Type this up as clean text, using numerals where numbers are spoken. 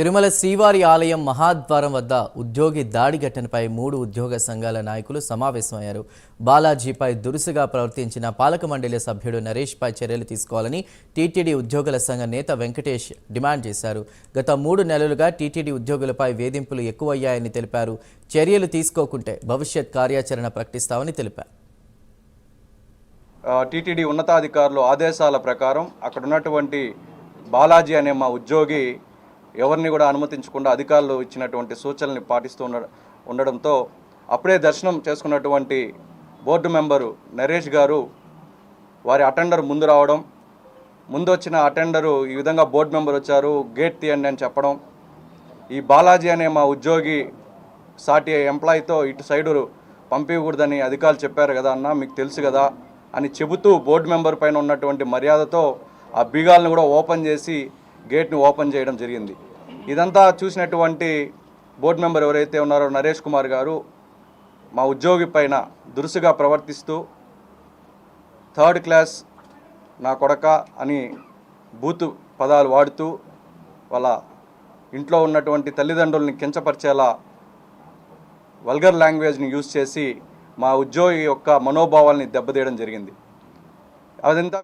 తిరుమల శ్రీవారి ఆలయం మహాద్వారం వద్ద ఉద్యోగి దాడి ఘటనపై 3 ఉద్యోగ సంఘాల నాయకులు సమావేశమయ్యారు. బాలాజీపై దురుసుగా ప్రవర్తించిన పాలక మండలి సభ్యుడు నరేష్పై చర్యలు తీసుకోవాలని టీటీడీ ఉద్యోగుల సంఘ నేత వెంకటేష్ డిమాండ్ చేశారు. గత 3 నెలలుగా టీటీడీ ఉద్యోగులపై వేధింపులు ఎక్కువయ్యాయని తెలిపారు. చర్యలు తీసుకోకుంటే భవిష్యత్ కార్యాచరణ ప్రకటిస్తామని తెలిపారు. టీటీడీ ఉన్నతాధికారుల ఆదేశాల ప్రకారం అక్కడ ఉన్నటువంటి బాలాజీ అనే మా ఉద్యోగి ఎవరిని కూడా అనుమతించకుండా అధికారులు ఇచ్చినటువంటి సూచనల్ని పాటిస్తూ ఉండడంతో అప్పుడే దర్శనం చేసుకున్నటువంటి బోర్డు మెంబరు నరేష్ గారు వారి అటెండర్ ముందు రావడం, ముందు వచ్చిన అటెండరు ఈ విధంగా బోర్డు మెంబర్ వచ్చారు గేట్ తీయండి అని చెప్పడం, ఈ బాలాజీ అనే మా ఉద్యోగి సాటి ఎంప్లాయీతో ఇటు సైడు పంపించకూడదని అధికారులు చెప్పారు కదా అన్న, మీకు తెలుసు కదా అని చెబుతూ బోర్డు మెంబర్ పైన ఉన్నటువంటి మర్యాదతో ఆ బీగాలను కూడా ఓపెన్ చేసి గేట్ని ఓపెన్ చేయడం జరిగింది. ఇదంతా చూసినటువంటి బోర్డు మెంబర్ ఎవరైతే ఉన్నారో నరేష్ కుమార్ గారు మా ఉద్యోగి పైన దురుసుగా ప్రవర్తిస్తూ థర్డ్ క్లాస్ నా కొడక అని బూతు పదాలు వాడుతూ వాళ్ళ ఇంట్లో ఉన్నటువంటి తల్లిదండ్రుల్ని కించపరిచేలా వల్గర్ లాంగ్వేజ్ని యూజ్ చేసి మా ఉద్యోగి యొక్క మనోభావాల్ని దెబ్బతీయడం జరిగింది. అదంతా